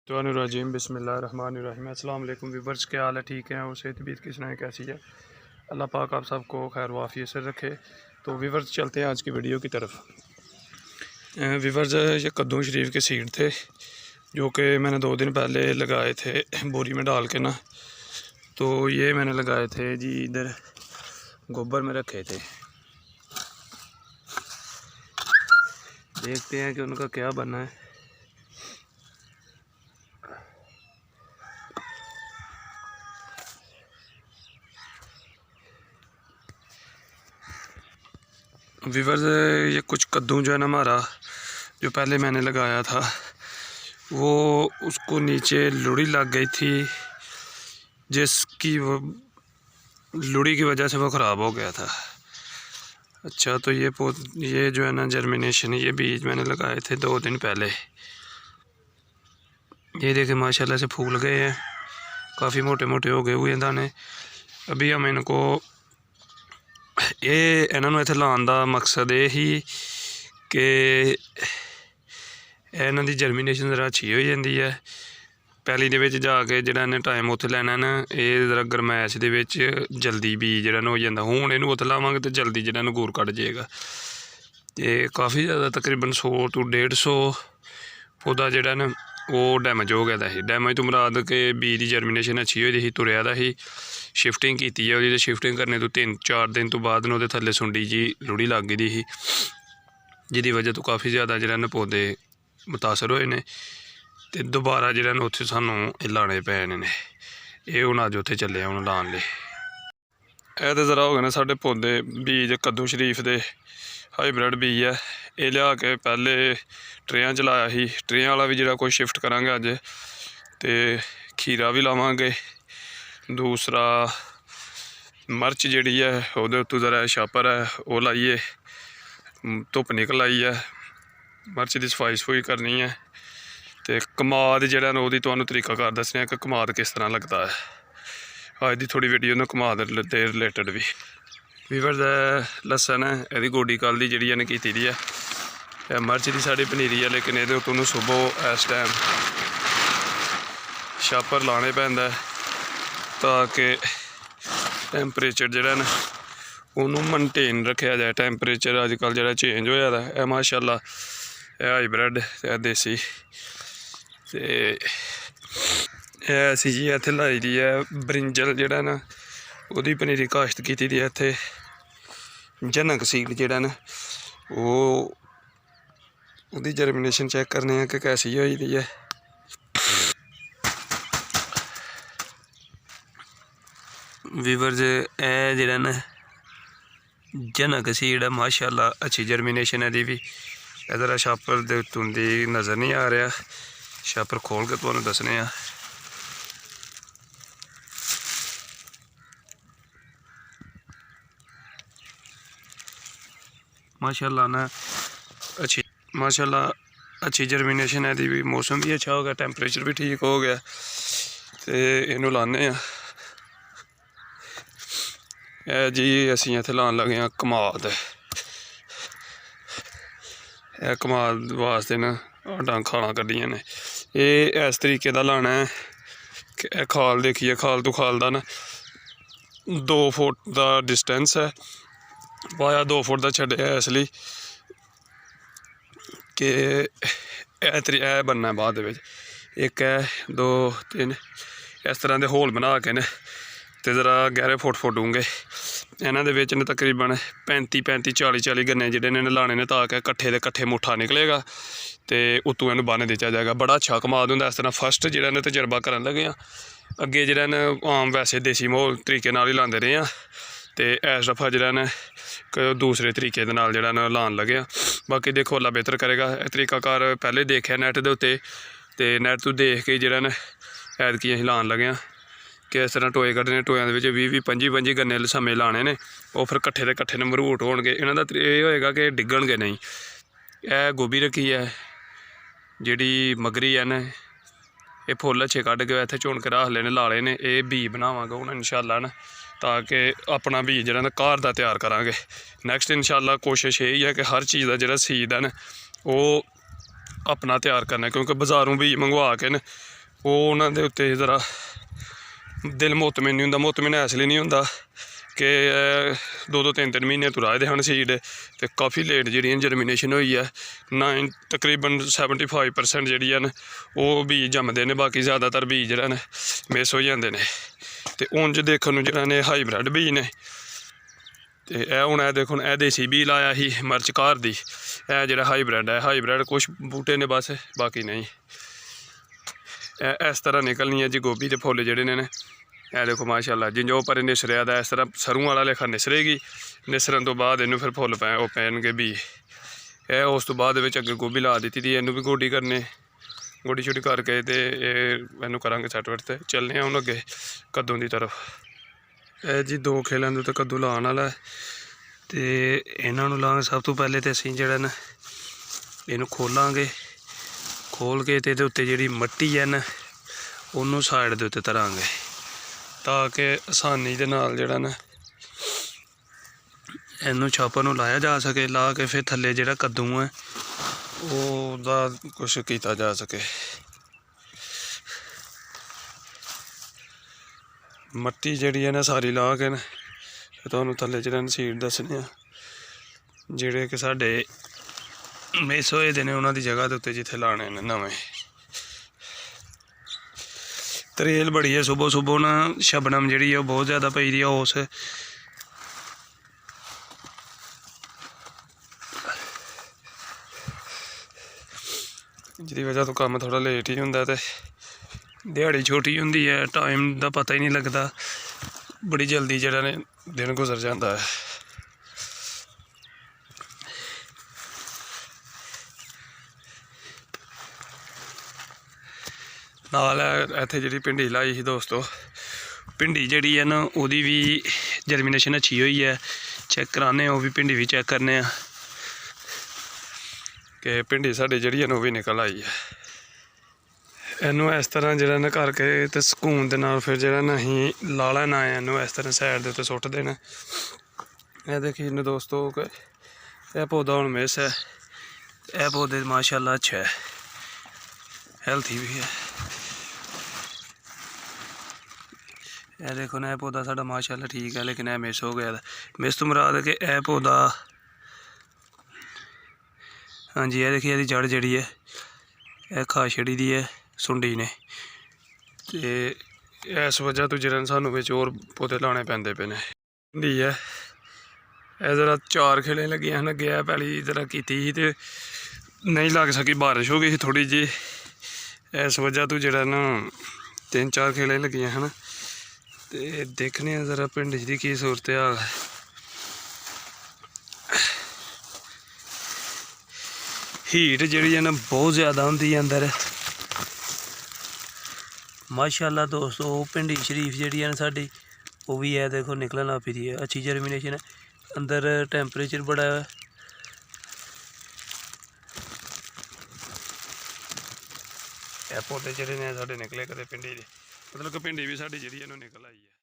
रजीम बिस्मिल्लाहिर्रहमानिर्रहीम। अस्सलाम वालेकुम व्यूअर्स, क्या हाल है? ठीक है? और सेहत तबीयत की सुनाएं कैसी है? अल्लाह पाक आप सबको खैर वाफियत से रखे। तो व्यूअर्स चलते हैं आज की वीडियो की तरफ। व्यूअर्स ये कद्दू शरीफ के सीड थे जो कि मैंने 2 दिन पहले लगाए थे बोरी में डाल के ना। तो ये मैंने लगाए थे जी, इधर गोबर में रखे थे। देखते हैं कि उनका क्या बनना है। व्यूअर्स ये कुछ कद्दू जो है ना, हमारा जो पहले मैंने लगाया था वो उसको नीचे लुड़ी लग गई थी, जिसकी वो लुड़ी की वजह से वो ख़राब हो गया था। अच्छा, तो ये जो है ना जर्मिनेशन, ये बीज मैंने लगाए थे 2 दिन पहले। ये देखे माशाल्लाह से फूल गए हैं, काफ़ी मोटे मोटे हो गए हुए हैं दाने। अभी हम इनको इन्होंने इत्थे लाने का मकसद ये ही कि इन्हों की जर्मिनेशन ज़रा अच्छी हो जाती है। पैली दे विच जाके जिहड़ा इन्हें टाइम उत्थे लैना ना, ये ज़रा गरमैश दे विच जल्दी बीज जिहड़ा हो जाता। हुण इहनूं उत्थे लावांगे तो जल्दी जिहड़ा अंगूर कट जाएगा। तो काफ़ी ज़्यादा तकरीबन 100 to 150 पौधा जिहड़ा ना वो डैमेज हो गया था। डैमेज तो मुराद के बीज की जर्मिनेशन अच्छी होई दी, तुरया दा ही। शिफ्टिंग की तो शिफ्टिंग करने तो 3-4 दिन तो बाद उहदे थल्ले सुंडी जी लुड़ी लग गई दी, जिहदी वजह तो काफ़ी ज़्यादा जिहड़ा ना पौधे मुतासर होए ने। तो दोबारा जिहड़ा ना उत्थे सानूं लाने पैने ने। ये हुण अज उत्थे चले हुण लाने लई। ਇਹ तो ज़रा हो गए ना साढ़े पौधे बीज कद्दू शरीफ के हाईब्रिड बीज है। ये लिया के पहले ट्रेयां च लाया ही, ट्रेयां वाला भी जो कोई शिफ्ट करांगे अज। तो खीरा भी लावांगे, दूसरा मर्च जी है वो उत्तों ज़रा छापर है वो लाइए, धुप्प निकल आई है, मर्च की सफाई सफूई करनी है। तो कमाद जो तुहानूं तरीकाकार दसने कि कमाद किस तरह लगता है। अज की थोड़ी वीडियो ना कमाद के रिलेटिड भी। वीवर लसन है, यदी गोडी कल की जी इन्हें की दी है। मर्च की साड़ी पनीरी है, लेकिन ये उत्तों सुबह इस टाइम छापर लाने पैंदा ताकि टैंपरेचर जोड़ा ना उन्होंने मनटेन रखा जाए। टैंपरेचर अजकल जो चेंज होया है माशाल्लाह। हाईब्रिड देसी तो ऐसी जी इत्थे लाई दी है। ब्रिंजल जोड़ा ना वही पनीरी काश्त की दी है। इत्थे जनक सीड जोड़ा ना वो जर्मिनेशन चेक करने कि कैसी होई दी है। वीवर जोड़ा ना जनक सीड है माशाल्लाह, अच्छी जर्मिनेशन है दी भी। इधर छापर दे उत्तों दी नज़र नहीं आ रहा, छापर खोल के तुहानूं दसने आ। माशाल्लाह ना अच्छी जर्मिनेशन है दी भी। मौसम भी अच्छा हो गया, टैंपरेचर भी ठीक हो गया। तो इनू लाने जी असी इत्थे लान लगे हाँ कमाद। कमाद वास्ते ना डां खालां कड्डियां ने। ये इस तरीके का लाना है कि खाल देखिए, खाल तो खाल का ना 2 फुट का डिस्टेंस है। पाया 2 फुट का छड्डिया इसलिए कि यह बनना है बाद में। 1 है 2 3 इस तरह के होल बना के ने तो ज़रा 11 फुट डूंगे। इन्हों ने तकरीबन 35-40 गन्ने जोड़े ने लाने ने ताकि कट्ठे के कट्ठे मुठा निकलेगा तो उत्तों इन्हू बन दिता जाएगा। बड़ा अच्छा कमाद होंगे। इस तरह फस्ट जो तजर्बा कर लगे हाँ। अगे जो आम वैसे देसी माहौल तरीके ही लाते रहे हैं, तो इस दफ़ा जो दूसरे तरीके जो लान लगे हाँ। बाकी देखो अल्लाह बेहतर करेगा। तरीकाकार पहले देखा नैट के उत्ते, तो नैट तो देख के जो ऐतकी अं लान लगे हाँ कि इस तरह टोए कड्ढने, टोया के 20-25 गन्ने लसामे लाने ने। वो फिर कट्ठे के कट्ठे मरूट होणगे। इन्हां दा ये होएगा कि डिग्गणगे नहीं। यह गोभी रखी है जिहड़ी मगरी है ना, ये फुल अच्छे कड्ढ के इत्थे चुन के रख लेने लाले ने। ये बीज बनावांगे हुण इंशाअल्लाह ना, ताकि अपना बीज जिहड़ा ना घर दा तैयार करांगे। नैक्सट इंशाअल्लाह कोशिश यही है कि हर चीज़ का जिहड़ा सीड है ना वो ਆਪਣਾ ਤਿਆਰ ਕਰਨਾ, ਕਿਉਂਕਿ ਬਾਜ਼ਾਰੋਂ ਬੀਜ ਮੰਗਵਾ ਕੇ ਨਾ ਉਹ ਉਹਨਾਂ ਦੇ ਉੱਤੇ ਜ਼ਰਾ ਦਿਲ ਮੁਤਮਿਨ ਨਹੀਂ ਹੁੰਦਾ। ਮੁਤਮਿਨ ਇਸ ਲਈ ਨਹੀਂ ਹੁੰਦਾ ਕਿ 2-3 ਮਹੀਨੇ ਤੋਂ ਰਾਹਦੇ ਹਨ ਸੀਡ, ਅਤੇ ਕਾਫੀ ਲੇਟ ਜਿਹੜੀਆਂ ਜਰਮੀਨੇਸ਼ਨ ਹੋਈ ਹੈ। ਤਕਰੀਬਨ 75% ਜਿਹੜੀ ਹਨ ਉਹ ਬੀਜ ਜੰਮਦੇ ਨੇ, ਬਾਕੀ ਜ਼ਿਆਦਾਤਰ ਬੀਜ ਜਿਹੜਾ ਨੇ ਮਿਸ ਹੋ ਜਾਂਦੇ ਨੇ। ਅਤੇ ਉਂਝ ਦੇਖਣ ਨੂੰ ਜਿਹੜਾ ਨੇ ਹਾਈਬ੍ਰਿਡ ਬੀਜ ਨੇ। ਅਤੇ ਇਹ ਹੁਣ ਇਹ ਦੇਖੋ, ਇਹ ਦੇਸੀ ਬੀਜ ਲਾਇਆ ਸੀ ਮਿਰਚ ਘਰ ਦੀ, ਇਹ ਜਿਹੜਾ ਹਾਈਬ੍ਰਿਡ ਹੈ, ਹਾਈਬ੍ਰਿਡ ਕੁਛ ਬੂਟੇ ਨੇ ਬਸ, ਬਾਕੀ ਨਹੀਂ। ਇਹ ਇਸ ਤਰ੍ਹਾਂ ਨਿਕਲਣੀ ਹੈ ਜੀ ਗੋਭੀ ਦੇ ਫੁੱਲ ਜਿਹੜੇ ਨੇ। ਇਹ ਦੇਖੋ ਮਾਸ਼ਾਅੱਲਾ ਜਿੰਜੋ ਪਰ ਨਿਸਰਿਆ ਦਾ ਇਸ ਤਰ੍ਹਾਂ ਸਰੋਂ ਵਾਲਾ ਲੇਖਾ ਨਿਸਰੇਗੀ। ਨਿਸਰਨ ਤੋਂ ਬਾਅਦ ਇਹਨੂੰ ਫਿਰ ਫੁੱਲ ਉਹ ਪੈਣਗੇ ਵੀ। ਇਹ ਉਸ ਤੋਂ ਬਾਅਦ ਵਿੱਚ ਅੱਗੇ ਗੋਭੀ ਲਾ ਦਿੱਤੀ ਦੀ, ਇਹਨੂੰ ਵੀ ਗੋਡੀ ਕਰਨੇ, ਗੋਡੀ ਛੋਟੀ ਕਰਕੇ ਅਤੇ ਇਹਨੂੰ ਕਰਾਂਗੇ ਸੈੱਟ ਵੈਟ। ਤੇ ਚੱਲਦੇ ਹਾਂ ਹੁਣ ਅੱਗੇ ਕੱਦੂ ਦੀ ਤਰਫ। ਇਹ ਜੀ 2 ਖੇਲਾਂ ਦੇ ਉੱਤੇ ਕੱਦੂ ਲਾਉਣ ਵਾਲਾ, ਅਤੇ ਇਹਨਾਂ ਨੂੰ ਲਾਉਣ ਸਭ ਤੋਂ ਪਹਿਲੇ ਤਾਂ ਅਸੀਂ ਜਿਹੜਾ ਨਾ ਇਹਨੂੰ ਖੋਲਾਂਗੇ। ਖੋਲ੍ਹ ਕੇ ਅਤੇ ਇਹਦੇ ਉੱਤੇ ਜਿਹੜੀ ਮਿੱਟੀ ਹੈ ਨਾ ਉਹਨੂੰ ਸਾਈਡ ਦੇ ਉੱਤੇ ਧਰਾਂਗੇ, ਤਾਂ ਕਿ ਆਸਾਨੀ ਦੇ ਨਾਲ ਜਿਹੜਾ ਨਾ ਇਹਨੂੰ ਛਾਪਰ ਨੂੰ ਲਾਇਆ ਜਾ ਸਕੇ। ਲਾ ਕੇ ਫਿਰ ਥੱਲੇ ਜਿਹੜਾ ਕੱਦੂ ਹੈ ਉਹਦਾ ਕੁਛ ਕੀਤਾ ਜਾ ਸਕੇ। ਮਿੱਟੀ ਜਿਹੜੀ ਹੈ ਨਾ ਸਾਰੀ ਲਾ ਕੇ ਨਾ ਤੁਹਾਨੂੰ ਥੱਲੇ ਜਿਹੜਾ ਸੀਡ ਦੱਸਣੇ ਆ, ਜਿਹੜੇ ਕਿ ਸਾਡੇ ਮਿਸ ਹੋਏ ਦੇ ਨੇ ਉਹਨਾਂ ਦੀ ਜਗ੍ਹਾ ਦੇ ਉੱਤੇ ਜਿੱਥੇ ਲਾਣੇ ਨੇ ਨਵੇਂ। ਤਰੇਲ ਬੜੀ ਹੈ ਸੁਬਹ ਸੁਬਹ ਨਾ, ਸ਼ਬਨਮ ਜਿਹੜੀ ਹੈ ਉਹ ਬਹੁਤ ਜ਼ਿਆਦਾ ਪਈ ਦੀ ਆ ਉਸ ਜਿਹਦੀ ਵਜ੍ਹਾ ਤੋਂ ਕੰਮ ਥੋੜ੍ਹਾ ਲੇਟ ਹੀ ਹੁੰਦਾ, ਅਤੇ ਦਿਹਾੜੀ ਛੋਟੀ ਹੁੰਦੀ ਹੈ, ਟਾਈਮ ਦਾ ਪਤਾ ਹੀ ਨਹੀਂ ਲੱਗਦਾ, ਬੜੀ ਜਲਦੀ ਜਿਹੜਾ ਨੇ ਦਿਨ ਗੁਜ਼ਰ ਜਾਂਦਾ ਹੈ। ਨਾਲ ਇੱਥੇ ਜਿਹੜੀ ਭਿੰਡੀ ਲਾਈ ਸੀ ਦੋਸਤੋ, ਭਿੰਡੀ ਜਿਹੜੀ ਹੈ ਨਾ ਉਹਦੀ ਵੀ ਜਰਮੀਨੇਸ਼ਨ ਅੱਛੀ ਹੋਈ ਹੈ। ਚੈੱਕ ਕਰਾਉਂਦੇ ਉਹ ਵੀ, ਭਿੰਡੀ ਵੀ ਚੈੱਕ ਕਰਨੇ ਆ ਕਿ ਭਿੰਡੀ ਸਾਡੀ ਜਿਹੜੀ ਹੈ ਨਾ ਉਹ ਵੀ ਨਿਕਲ ਆਈ ਹੈ। ਇਹਨੂੰ ਇਸ ਤਰ੍ਹਾਂ ਜਿਹੜਾ ਨਾ ਕਰਕੇ ਅਤੇ ਸਕੂਨ ਦੇ ਨਾਲ ਫਿਰ ਜਿਹੜਾ ਨਾ ਅਸੀਂ ਲਾ ਲੈਣਾ ਹੈ, ਇਹਨੂੰ ਇਸ ਤਰ੍ਹਾਂ ਸਾਈਡ ਦੇ ਉੱਤੇ ਸੁੱਟ ਦੇਣਾ। ਇਹ ਦੇਖੀਏ ਨਾ ਦੋਸਤੋ ਕਿ ਇਹ ਪੌਦਾ ਹੁਣ ਮਿਸ ਹੈ, ਇਹ ਪੌਦੇ ਮਾਸ਼ਾਅੱਲਾ ਅੱਛਾ ਹੈ, ਹੈਲਥੀ ਵੀ ਹੈ। ਇਹ ਦੇਖੋ ਨਾ, ਇਹ ਪੌਦਾ ਸਾਡਾ ਮਾਸ਼ਾਅੱਲਾ ਠੀਕ ਹੈ, ਲੇਕਿਨ ਇਹ ਮਿਸ ਹੋ ਗਿਆ। ਮਿਸ ਤੋਂ ਮੁਰਾਦ ਹੈ ਕਿ ਇਹ ਪੌਦਾ, ਹਾਂਜੀ ਇਹ ਦੇਖੀਏ ਇਹਦੀ ਜੜ ਜਿਹੜੀ ਹੈ ਇਹ ਖਾ ਛੜੀ ਦੀ ਹੈ ਸੁੰਡੀ ਨੇ, ਅਤੇ ਇਸ ਵਜ੍ਹਾ ਤੋਂ ਜਿਹੜਾ ਸਾਨੂੰ ਵਿੱਚ ਹੋਰ ਪੌਦੇ ਲਾਉਣੇ ਪੈਂਦੇ ਪਏ ਨੇ। ਭਿੰਡੀ ਹੈ ਇਹ ਜ਼ਰਾ 4 ਖੇਲੇ ਲੱਗੀਆਂ ਹਨ, ਅੱਗੇ ਇਹ ਪਹਿਲੀ ਜ਼ਰਾ ਕੀਤੀ ਸੀ ਅਤੇ ਨਹੀਂ ਲੱਗ ਸਕੀ, ਬਾਰਿਸ਼ ਹੋ ਗਈ ਸੀ ਥੋੜ੍ਹੀ ਜਿਹੀ, ਇਸ ਵਜ੍ਹਾ ਤੋਂ ਜਿਹੜਾ ਨਾ 3-4 ਖੇਲੇ ਲੱਗੀਆਂ ਹਨ। ਅਤੇ ਦੇਖਦੇ ਹਾਂ ਜ਼ਰਾ ਭਿੰਡੀ ਦੀ ਕੀ ਸੂਰਤ ਹਾਲ ਹੈ। ਹੀਟ ਜਿਹੜੀ ਹੈ ਨਾ ਬਹੁਤ ਜ਼ਿਆਦਾ ਹੁੰਦੀ ਹੈ ਅੰਦਰ ਮਾਸ਼ਾਅੱਲਾ ਦੋਸਤੋ। ਭਿੰਡੀ ਸ਼ਰੀਫ ਜਿਹੜੀ ਹੈ ਨਾ ਸਾਡੀ ਉਹ ਵੀ ਹੈ ਦੇਖੋ ਨਿਕਲਣ ਲੱਗ ਪਈ ਹੈ, ਅੱਛੀ ਜਰਮੀਨੇਸ਼ਨ ਹੈ, ਅੰਦਰ ਟੈਂਪਰੇਚਰ ਬੜਾ ਹੈ। ਇਹ ਪੌਦੇ ਜਿਹੜੇ ਨੇ ਸਾਡੇ ਨਿਕਲੇ ਕਦੇ ਭਿੰਡੀ ਦੇ, ਮਤਲਬ ਕਿ ਭਿੰਡੀ ਵੀ ਸਾਡੀ ਜਿਹੜੀ ਇਹਨੂੰ ਨਿਕਲ ਆਈ ਹੈ।